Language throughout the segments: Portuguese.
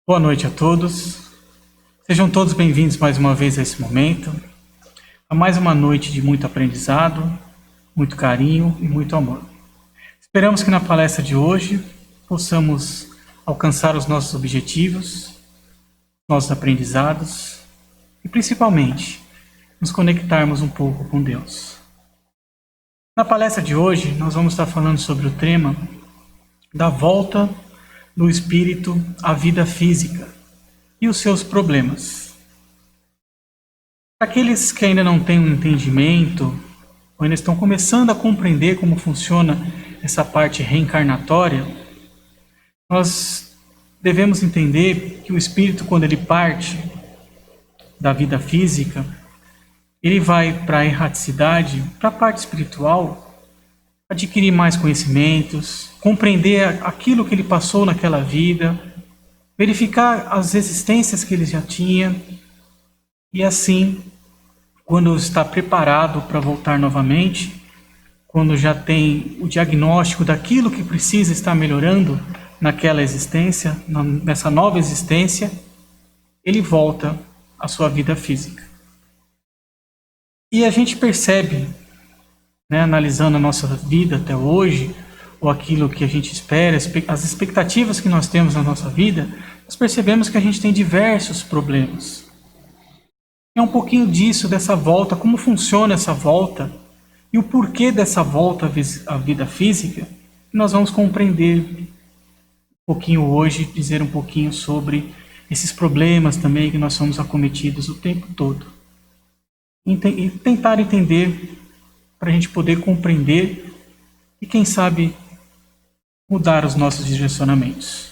Boa noite a todos. Sejam todos bem-vindos mais uma vez a esse momento, a mais uma noite de muito aprendizado, muito carinho e muito amor. Esperamos que na palestra de hoje possamos alcançar os nossos objetivos, nossos aprendizados e principalmente nos conectarmos um pouco com Deus. Na palestra de hoje nós vamos estar falando sobre o tema da volta do espírito à vida física e os seus problemas. Para aqueles que ainda não têm um entendimento, ou ainda estão começando a compreender como funciona essa parte reencarnatória, nós devemos entender que o espírito, quando ele parte da vida física, ele vai para a erraticidade, para a parte espiritual, adquirir mais conhecimentos, compreender aquilo que ele passou naquela vida, verificar as existências que ele já tinha, e assim, quando está preparado para voltar novamente, quando já tem o diagnóstico daquilo que precisa estar melhorando naquela existência, nessa nova existência, ele volta à sua vida física. E a gente percebe, analisando a nossa vida até hoje, ou aquilo que a gente espera, as expectativas que nós temos na nossa vida, nós percebemos que a gente tem diversos problemas. É um pouquinho disso, dessa volta, como funciona essa volta e o porquê dessa volta à vida física, nós vamos compreender um pouquinho hoje, dizer um pouquinho sobre esses problemas também que nós somos acometidos o tempo todo. E tentar entender para a gente poder compreender e, quem sabe, mudar os nossos direcionamentos.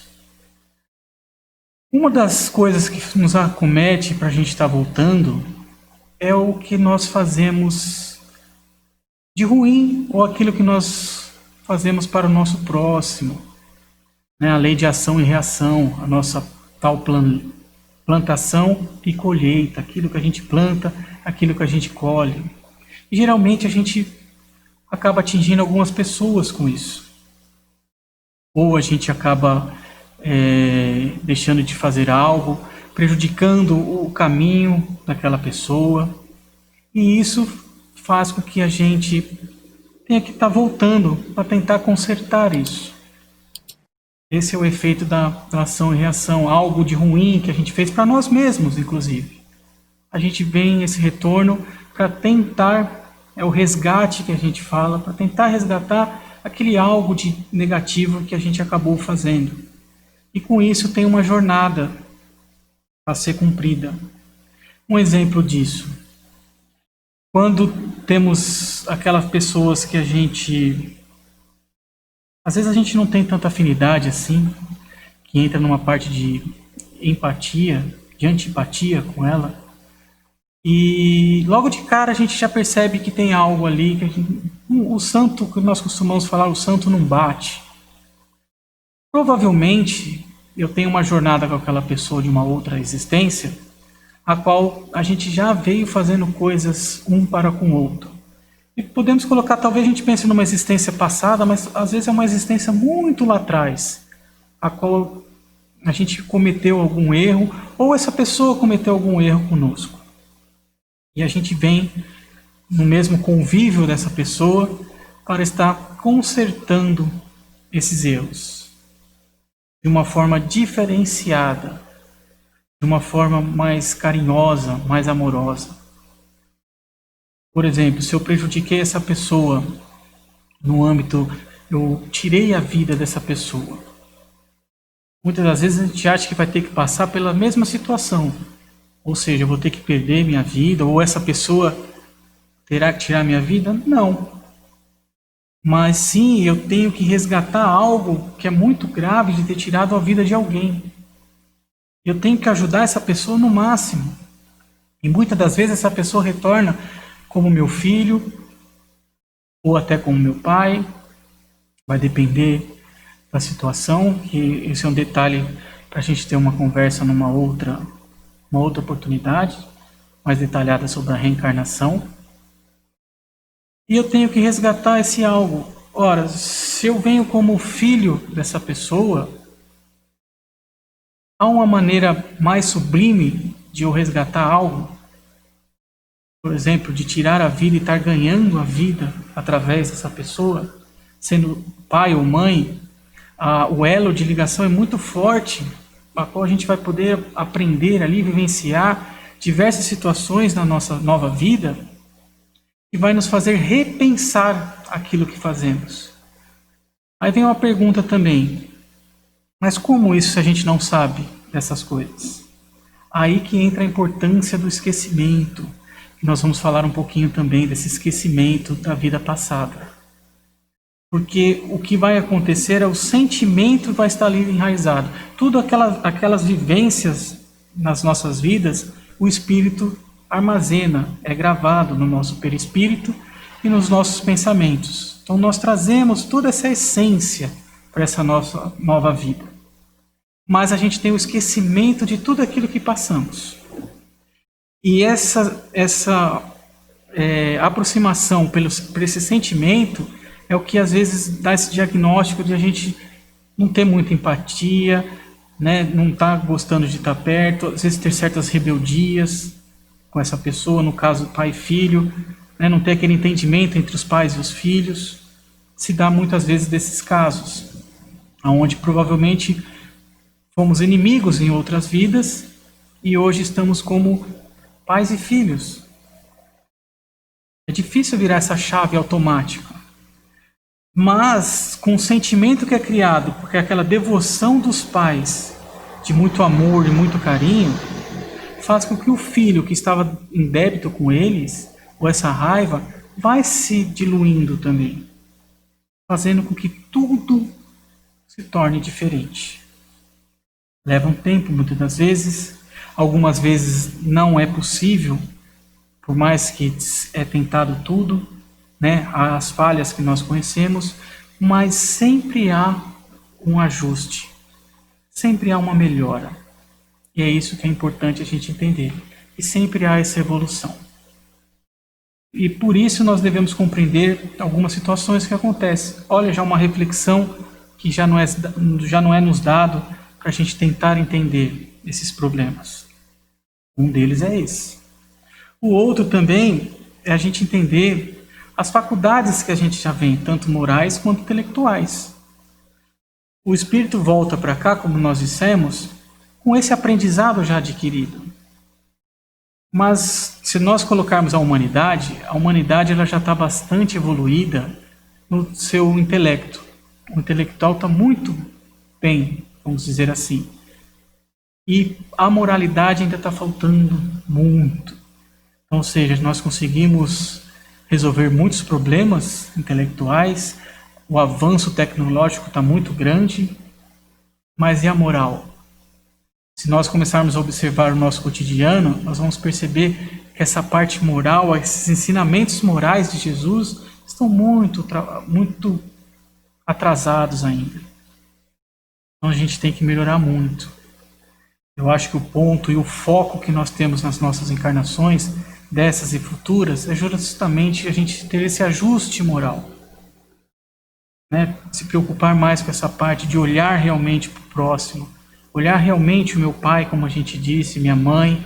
Uma das coisas que nos acomete para a gente estar voltando é o que nós fazemos de ruim ou aquilo que nós fazemos para o nosso próximo. A lei de ação e reação, a nossa tal plantação e colheita, aquilo que a gente planta, aquilo que a gente colhe. E geralmente a gente acaba atingindo algumas pessoas com isso. Ou a gente acaba deixando de fazer algo, prejudicando o caminho daquela pessoa. E isso faz com que a gente tenha que estar voltando para tentar consertar isso. Esse é o efeito da ação e reação, algo de ruim que a gente fez para nós mesmos, inclusive. A gente vem esse retorno para tentar, é o resgate que a gente fala, para tentar resgatar aquele algo de negativo que a gente acabou fazendo. E com isso tem uma jornada a ser cumprida. Um exemplo disso. Quando temos aquelas pessoas que a gente... Às vezes a gente não tem tanta afinidade assim, que entra numa parte de empatia, de antipatia com ela, e logo de cara a gente já percebe que tem algo ali, o santo, que nós costumamos falar, o santo não bate. Provavelmente eu tenho uma jornada com aquela pessoa de uma outra existência, a qual a gente já veio fazendo coisas um para com o outro. E podemos colocar, talvez a gente pense numa existência passada, mas às vezes é uma existência muito lá atrás, a qual a gente cometeu algum erro, ou essa pessoa cometeu algum erro conosco. E a gente vem no mesmo convívio dessa pessoa para estar consertando esses erros de uma forma diferenciada, de uma forma mais carinhosa, mais amorosa. Por exemplo, se eu prejudiquei essa pessoa no âmbito, eu tirei a vida dessa pessoa. Muitas das vezes a gente acha que vai ter que passar pela mesma situação. Ou seja, eu vou ter que perder minha vida, ou essa pessoa terá que tirar minha vida? Não. Mas sim, eu tenho que resgatar algo que é muito grave de ter tirado a vida de alguém. Eu tenho que ajudar essa pessoa no máximo. E muitas das vezes essa pessoa retorna como meu filho, ou até como meu pai. Vai depender da situação, que esse é um detalhe para a gente ter uma conversa numa outra oportunidade, mais detalhada sobre a reencarnação. E eu tenho que resgatar esse algo. Ora, se eu venho como filho dessa pessoa, Há uma maneira mais sublime de eu resgatar algo? Por exemplo, de tirar a vida e estar ganhando a vida através dessa pessoa, sendo pai ou mãe, o elo de ligação é muito forte, a qual a gente vai poder aprender ali, vivenciar diversas situações na nossa nova vida, e vai nos fazer repensar aquilo que fazemos. Aí vem uma pergunta também, mas como isso se a gente não sabe dessas coisas? Aí que entra a importância do esquecimento. Nós vamos falar um pouquinho também desse esquecimento da vida passada. Porque o que vai acontecer é o sentimento vai estar ali enraizado. Tudo aquelas vivências nas nossas vidas, o espírito armazena, é gravado no nosso perispírito e nos nossos pensamentos. Então nós trazemos toda essa essência para essa nossa nova vida. Mas a gente tem o esquecimento de tudo aquilo que passamos. E essa aproximação por esse sentimento é o que às vezes dá esse diagnóstico de a gente não ter muita empatia, né? Não estar gostando de estar perto, às vezes ter certas rebeldias com essa pessoa, no caso pai e filho, né? Não ter aquele entendimento entre os pais e os filhos. Se dá muitas vezes desses casos, onde provavelmente fomos inimigos em outras vidas e hoje estamos como pais e filhos. É difícil virar essa chave automática. Mas, com o sentimento que é criado, porque é aquela devoção dos pais, de muito amor e muito carinho, faz com que o filho que estava em débito com eles, ou essa raiva, vai se diluindo também, fazendo com que tudo se torne diferente. Leva um tempo, muitas das vezes. Algumas vezes não é possível, por mais que é tentado tudo, né? Há as falhas que nós conhecemos, mas sempre há um ajuste, sempre há uma melhora. E é isso que é importante a gente entender. E sempre há essa evolução. E por isso nós devemos compreender algumas situações que acontecem. Olha, já uma reflexão que já não é nos dado para a gente tentar entender esses problemas. Um deles é esse. O outro também é a gente entender as faculdades que a gente já vem, tanto morais quanto intelectuais. O espírito volta para cá, como nós dissemos, com esse aprendizado já adquirido. Mas se nós colocarmos a humanidade ela já está bastante evoluída no seu intelecto. O intelectual está muito bem, vamos dizer assim. E a moralidade ainda está faltando muito. Então, ou seja, nós conseguimos resolver muitos problemas intelectuais, o avanço tecnológico está muito grande, mas e a moral? Se nós começarmos a observar o nosso cotidiano, nós vamos perceber que essa parte moral, esses ensinamentos morais de Jesus estão muito atrasados ainda. Então a gente tem que melhorar muito. Eu acho que o ponto e o foco que nós temos nas nossas encarnações, dessas e futuras, é justamente a gente ter esse ajuste moral. Né? Se preocupar mais com essa parte de olhar realmente para o próximo, olhar realmente o meu pai, como a gente disse, minha mãe,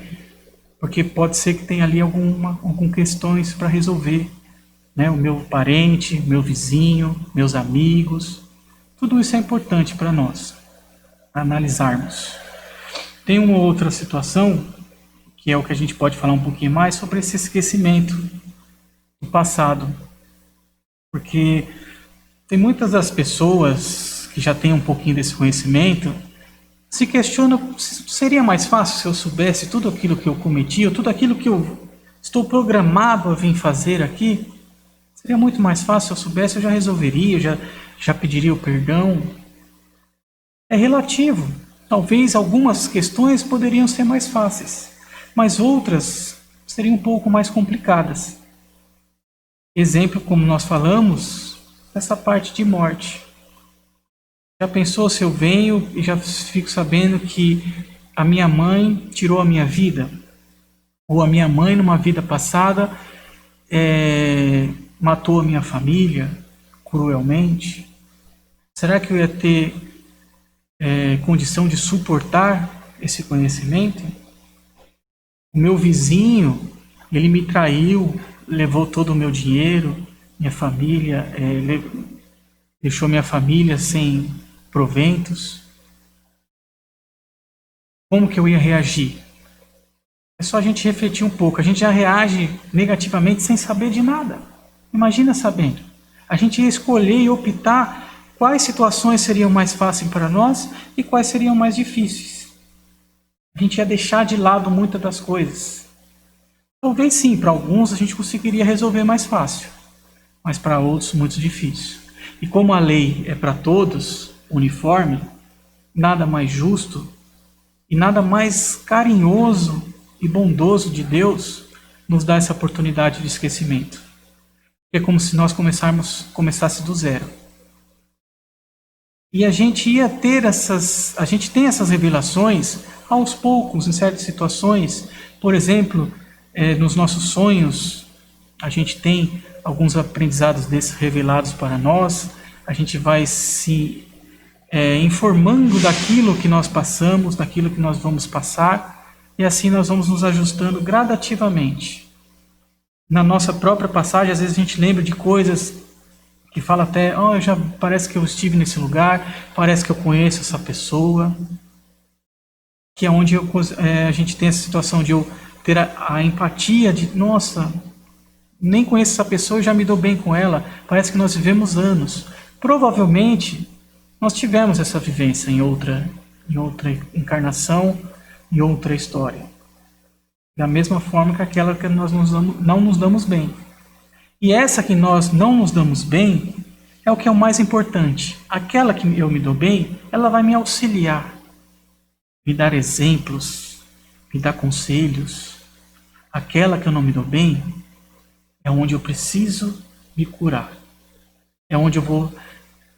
porque pode ser que tenha ali algumas questões para resolver. Né? O meu parente, meu vizinho, meus amigos, tudo isso é importante para nós analisarmos. Tem uma outra situação, que é o que a gente pode falar um pouquinho mais, sobre esse esquecimento do passado. Porque tem muitas das pessoas que já têm um pouquinho desse conhecimento, se questionam, seria mais fácil se eu soubesse tudo aquilo que eu cometi, ou tudo aquilo que eu estou programado a vir fazer aqui? Seria muito mais fácil se eu soubesse, eu já resolveria, já pediria o perdão. É relativo. Talvez algumas questões poderiam ser mais fáceis, mas outras seriam um pouco mais complicadas. Exemplo, como nós falamos, essa parte de morte. Já pensou se eu venho e já fico sabendo que a minha mãe tirou a minha vida? Ou a minha mãe, numa vida passada, matou a minha família cruelmente? Será que eu ia ter condição de suportar esse conhecimento. O meu vizinho, ele me traiu, levou todo o meu dinheiro, minha família, deixou minha família sem proventos. Como que eu ia reagir? É só a gente refletir um pouco. A gente já reage negativamente sem saber de nada. Imagina sabendo. A gente ia escolher e optar quais situações seriam mais fáceis para nós e quais seriam mais difíceis. A gente ia deixar de lado muitas das coisas. Talvez sim, para alguns a gente conseguiria resolver mais fácil, mas para outros muito difícil. E como a lei é para todos, uniforme, nada mais justo e nada mais carinhoso e bondoso de Deus nos dá essa oportunidade de esquecimento. É como se nós começasse do zero. E a gente tem essas revelações aos poucos, em certas situações. Por exemplo, nos nossos sonhos, a gente tem alguns aprendizados desses revelados para nós. A gente vai se informando daquilo que nós passamos, daquilo que nós vamos passar, e assim nós vamos nos ajustando gradativamente. Na nossa própria passagem, às vezes a gente lembra de coisas que fala até, parece que eu estive nesse lugar, parece que eu conheço essa pessoa, que é onde a gente tem essa situação de eu ter a empatia de, nossa, nem conheço essa pessoa e já me dou bem com ela, parece que nós vivemos anos. Provavelmente, nós tivemos essa vivência em outra encarnação, em outra história. Da mesma forma que aquela que nós não nos damos bem. E essa que nós não nos damos bem é o que é o mais importante. Aquela que eu me dou bem, ela vai me auxiliar, me dar exemplos, me dar conselhos. Aquela que eu não me dou bem é onde eu preciso me curar. É onde eu vou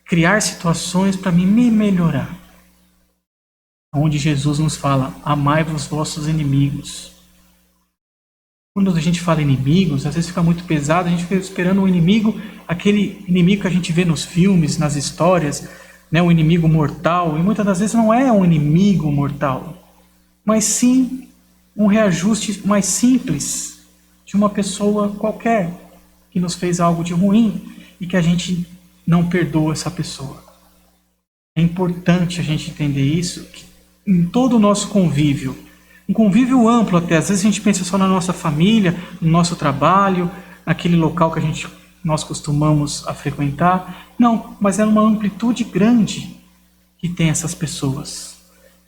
criar situações para me melhorar. Onde Jesus nos fala, amai-vos vossos inimigos. Quando a gente fala inimigos, às vezes fica muito pesado, a gente fica esperando um inimigo, aquele inimigo que a gente vê nos filmes, nas histórias, né, um inimigo mortal, e muitas das vezes não é um inimigo mortal, mas sim um reajuste mais simples de uma pessoa qualquer que nos fez algo de ruim e que a gente não perdoa essa pessoa. É importante a gente entender isso, que em todo o nosso convívio, um convívio amplo até, às vezes a gente pensa só na nossa família, no nosso trabalho, naquele local que nós costumamos a frequentar. Não, mas é uma amplitude grande que tem essas pessoas,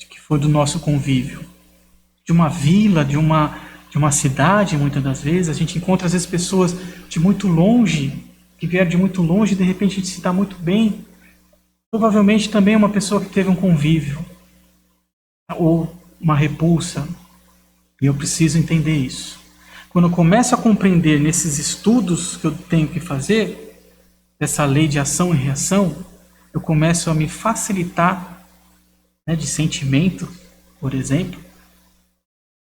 que foi do nosso convívio. De uma vila, de uma cidade, muitas das vezes, a gente encontra às vezes pessoas de muito longe, que vieram de muito longe e de repente a gente se dá muito bem. Provavelmente também é uma pessoa que teve um convívio, ou uma repulsa, e eu preciso entender isso. Quando eu começo a compreender nesses estudos que eu tenho que fazer, dessa lei de ação e reação, eu começo a me facilitar, né, de sentimento, por exemplo,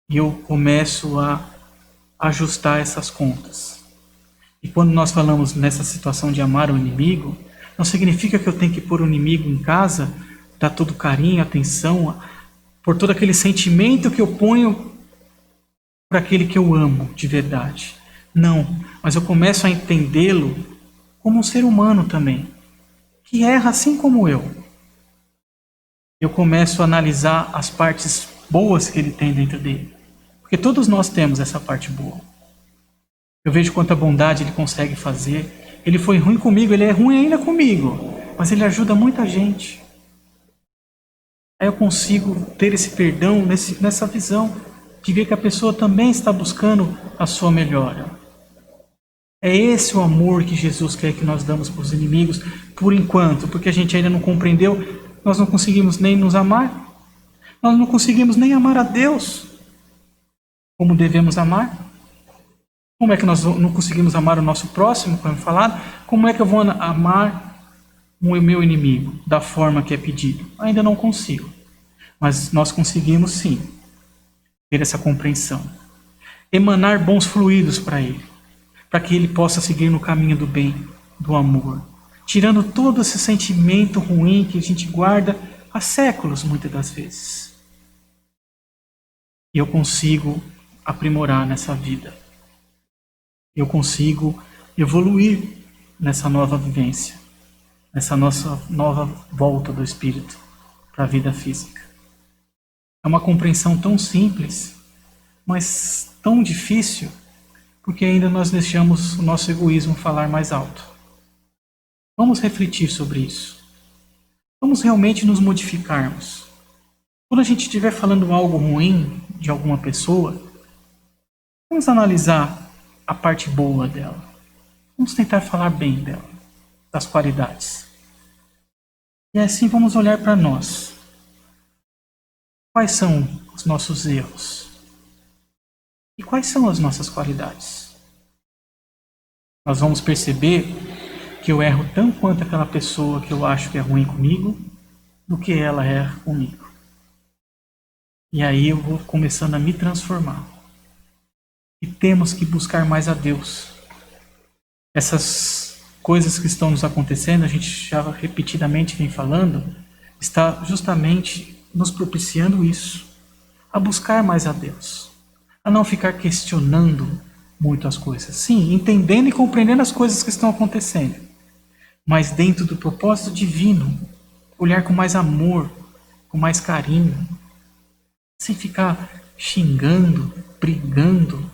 e eu começo a ajustar essas contas. E quando nós falamos nessa situação de amar o inimigo, não significa que eu tenho que pôr o inimigo em casa, dar todo carinho, atenção, por todo aquele sentimento que eu ponho para aquele que eu amo de verdade. Não, mas eu começo a entendê-lo como um ser humano também, que erra assim como eu. Eu começo a analisar as partes boas que ele tem dentro dele, porque todos nós temos essa parte boa. Eu vejo quanta bondade ele consegue fazer. Ele foi ruim comigo, ele é ruim ainda comigo, mas ele ajuda muita gente. Aí eu consigo ter esse perdão nessa visão de ver que a pessoa também está buscando a sua melhora. É esse o amor que Jesus quer que nós damos para os inimigos, por enquanto, porque a gente ainda não compreendeu, nós não conseguimos nem nos amar, nós não conseguimos nem amar a Deus como devemos amar. Como é que nós não conseguimos amar o nosso próximo, como falado? Como é que eu vou amar o meu inimigo da forma que é pedido? Ainda não consigo. Mas nós conseguimos sim ter essa compreensão. Emanar bons fluidos para ele, para que ele possa seguir no caminho do bem, do amor. Tirando todo esse sentimento ruim que a gente guarda há séculos, muitas das vezes. E eu consigo aprimorar nessa vida. Eu consigo evoluir nessa nova vivência, nessa nossa nova volta do espírito para a vida física. É uma compreensão tão simples, mas tão difícil, porque ainda nós deixamos o nosso egoísmo falar mais alto. Vamos refletir sobre isso. Vamos realmente nos modificarmos. Quando a gente estiver falando algo ruim de alguma pessoa, vamos analisar a parte boa dela. Vamos tentar falar bem dela, das qualidades. E assim vamos olhar para nós. Quais são os nossos erros? E quais são as nossas qualidades? Nós vamos perceber que eu erro tanto quanto aquela pessoa que eu acho que é ruim comigo, do que ela é comigo. E aí eu vou começando a me transformar. E temos que buscar mais a Deus. Essas coisas que estão nos acontecendo, a gente já repetidamente vem falando, está justamente nos propiciando isso. A buscar mais a Deus. A não ficar questionando muito as coisas. Sim, entendendo e compreendendo as coisas que estão acontecendo. Mas dentro do propósito divino. Olhar com mais amor, com mais carinho. Sem ficar xingando, brigando,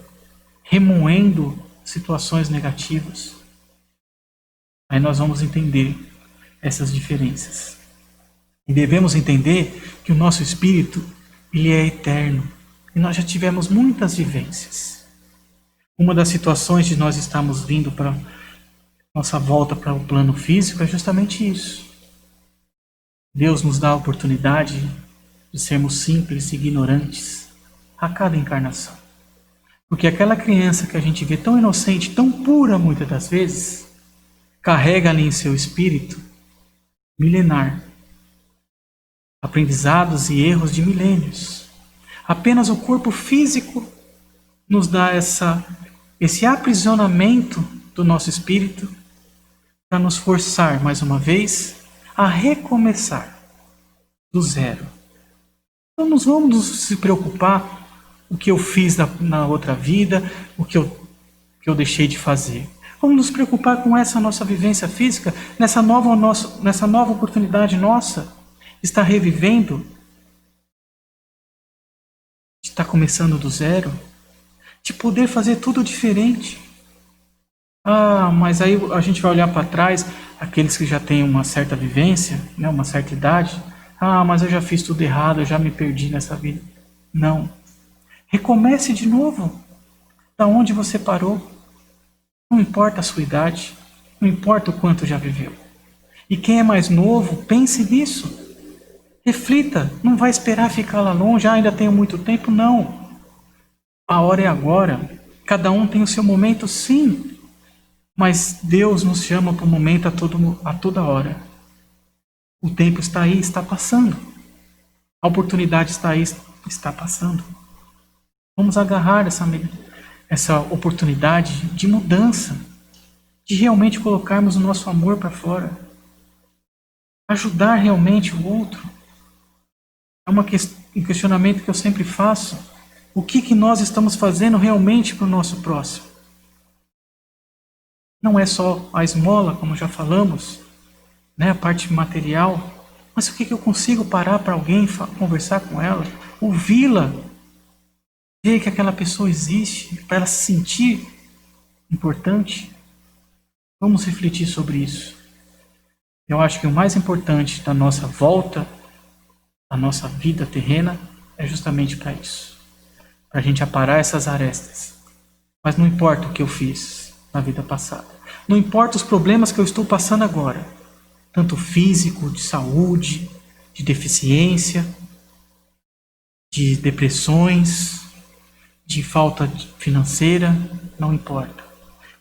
remoendo situações negativas. Aí nós vamos entender essas diferenças. E devemos entender que o nosso espírito, ele é eterno. E nós já tivemos muitas vivências. Uma das situações de nós estarmos vindo para nossa volta para o plano físico é justamente isso. Deus nos dá a oportunidade de sermos simples e ignorantes a cada encarnação. Porque aquela criança que a gente vê tão inocente, tão pura muitas das vezes, carrega ali em seu espírito milenar, aprendizados e erros de milênios. Apenas o corpo físico nos dá esse aprisionamento do nosso espírito para nos forçar, mais uma vez, a recomeçar do zero. Então não vamos se preocupar o que eu fiz na outra vida, o que eu deixei de fazer. Vamos nos preocupar com essa nossa vivência física, nessa nova oportunidade nossa, está revivendo, de estar começando do zero, de poder fazer tudo diferente. Mas aí a gente vai olhar para trás, aqueles que já têm uma certa vivência, né, uma certa idade. Mas eu já fiz tudo errado, eu já me perdi nessa vida. Não. Recomece de novo, da onde você parou. Não importa a sua idade, não importa o quanto já viveu. E quem é mais novo, pense nisso. Reflita, não vai esperar ficar lá longe, ainda tenho muito tempo, não. A hora é agora, cada um tem o seu momento, sim. Mas Deus nos chama para o momento a toda hora. O tempo está aí, está passando. A oportunidade está aí, está passando. Vamos agarrar essa oportunidade de mudança, de realmente colocarmos o nosso amor para fora. Ajudar realmente o outro. É um questionamento que eu sempre faço. O que nós estamos fazendo realmente para o nosso próximo? Não é só a esmola, como já falamos, né, a parte material, mas o que eu consigo parar para alguém, conversar com ela, ouvi-la, ver que aquela pessoa existe, para ela se sentir importante? Vamos refletir sobre isso. Eu acho que o mais importante da nossa volta, da nossa vida terrena, é justamente para isso. Para a gente aparar essas arestas. Mas não importa o que eu fiz na vida passada. Não importa os problemas que eu estou passando agora. Tanto físico, de saúde, de deficiência, de depressões, de falta financeira, não importa.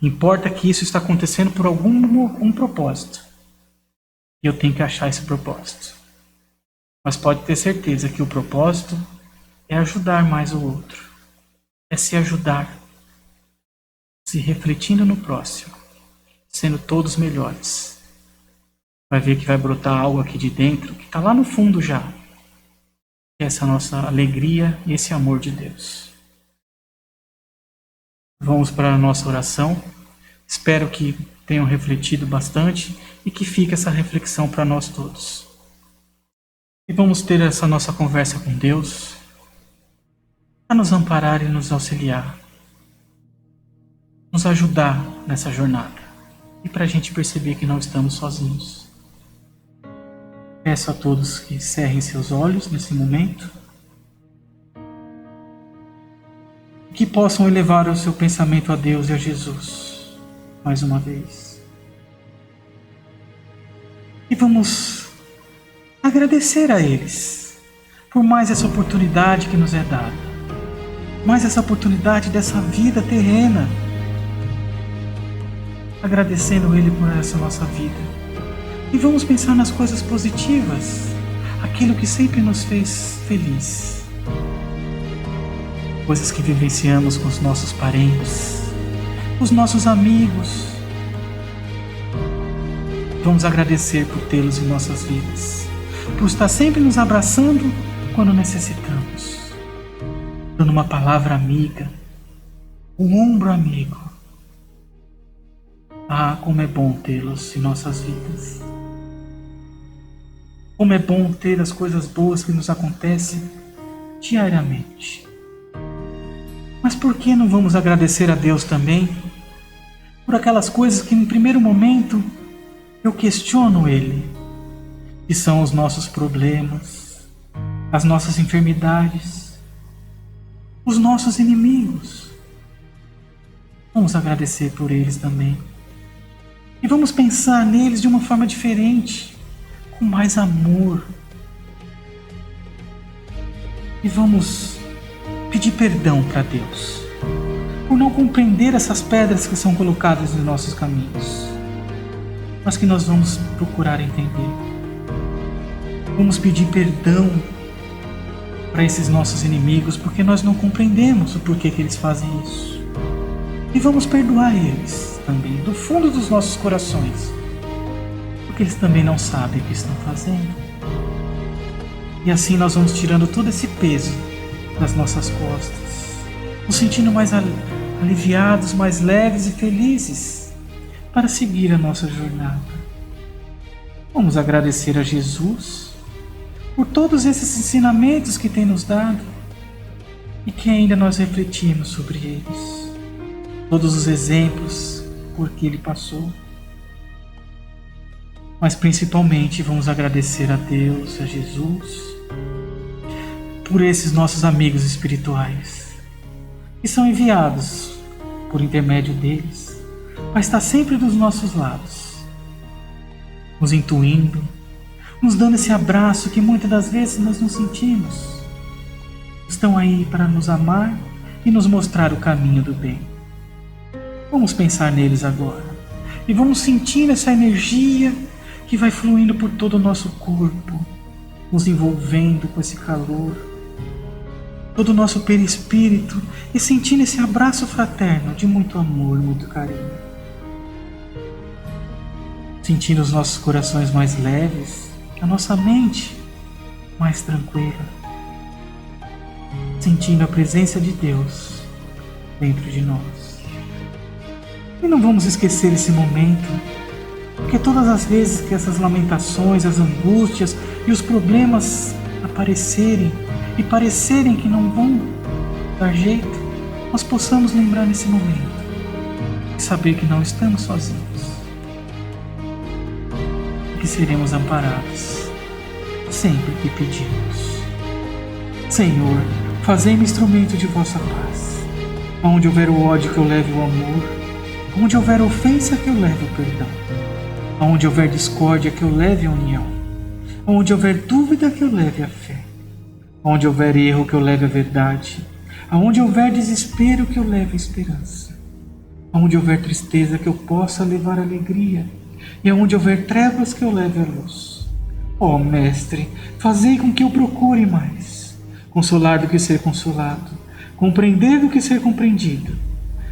Importa que isso está acontecendo por um propósito. E eu tenho que achar esse propósito. Mas pode ter certeza que o propósito é ajudar mais o outro. É se ajudar. Se refletindo no próximo. Sendo todos melhores. Vai ver que vai brotar algo aqui de dentro que está lá no fundo já. essa nossa alegria e esse amor de Deus. Vamos para a nossa oração. Espero que tenham refletido bastante e que fique essa reflexão para nós todos. E vamos ter essa nossa conversa com Deus para nos amparar e nos auxiliar, nos ajudar nessa jornada e para a gente perceber que não estamos sozinhos. Peço a todos que cerrem seus olhos nesse momento, que possam elevar o seu pensamento a Deus e a Jesus, mais uma vez. E vamos agradecer a eles por mais essa oportunidade que nos é dada, mais essa oportunidade dessa vida terrena, agradecendo Ele por essa nossa vida. E vamos pensar nas coisas positivas, aquilo que sempre nos fez feliz. Coisas que vivenciamos com os nossos parentes, os nossos amigos. Vamos agradecer por tê-los em nossas vidas, por estar sempre nos abraçando quando necessitamos, dando uma palavra amiga, um ombro amigo. Ah, como é bom tê-los em nossas vidas. Como é bom ter as coisas boas que nos acontecem diariamente. Mas por que não vamos agradecer a Deus também por aquelas coisas que, em primeiro momento, eu questiono Ele, que são os nossos problemas, as nossas enfermidades, os nossos inimigos? Vamos agradecer por eles também. E vamos pensar neles de uma forma diferente, com mais amor. E vamos pedir perdão para Deus por não compreender essas pedras que são colocadas nos nossos caminhos, mas que nós vamos procurar entender. Vamos pedir perdão para esses nossos inimigos, porque nós não compreendemos o porquê que eles fazem isso. E vamos perdoar eles também, do fundo dos nossos corações, porque eles também não sabem o que estão fazendo. E assim nós vamos tirando todo esse peso das nossas costas, nos sentindo mais aliviados, mais leves e felizes para seguir a nossa jornada. Vamos agradecer a Jesus por todos esses ensinamentos que tem nos dado e que ainda nós refletimos sobre eles, todos os exemplos por que Ele passou. Mas principalmente vamos agradecer a Deus, a Jesus, por esses nossos amigos espirituais, que são enviados por intermédio deles, para estar sempre dos nossos lados, nos intuindo, nos dando esse abraço que muitas das vezes nós não sentimos. Estão aí para nos amar e nos mostrar o caminho do bem. Vamos pensar neles agora e vamos sentir essa energia que vai fluindo por todo o nosso corpo, nos envolvendo com esse calor, todo o nosso perispírito, e sentindo esse abraço fraterno de muito amor, muito carinho. Sentindo os nossos corações mais leves, a nossa mente mais tranquila. Sentindo a presença de Deus dentro de nós. E não vamos esquecer esse momento, porque todas as vezes que essas lamentações, as angústias e os problemas aparecerem e parecerem que não vão dar jeito, nós possamos lembrar nesse momento e saber que não estamos sozinhos, que seremos amparados sempre que pedimos. Senhor, fazei-me instrumento de vossa paz. Onde houver o ódio, que eu leve o amor. Onde houver ofensa, que eu leve o perdão. Onde houver discórdia, que eu leve a união. Onde houver dúvida, que eu leve a fé. Onde houver erro, que eu leve a verdade. Onde houver desespero, que eu leve a esperança. Onde houver tristeza, que eu possa levar alegria. E onde houver trevas, que eu leve a luz. Ó Mestre, fazei com que eu procure mais consolar do que ser consolado, compreender do que ser compreendido,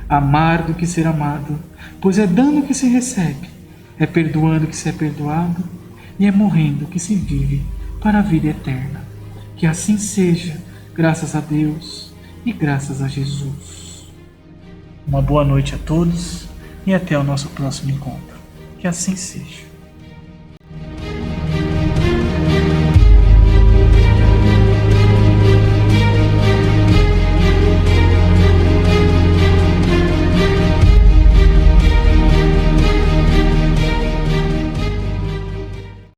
amar do que ser amado, pois é dando que se recebe, é perdoando que se é perdoado, e é morrendo que se vive para a vida eterna. Que assim seja, graças a Deus e graças a Jesus. Uma boa noite a todos e até o nosso próximo encontro. Que assim seja.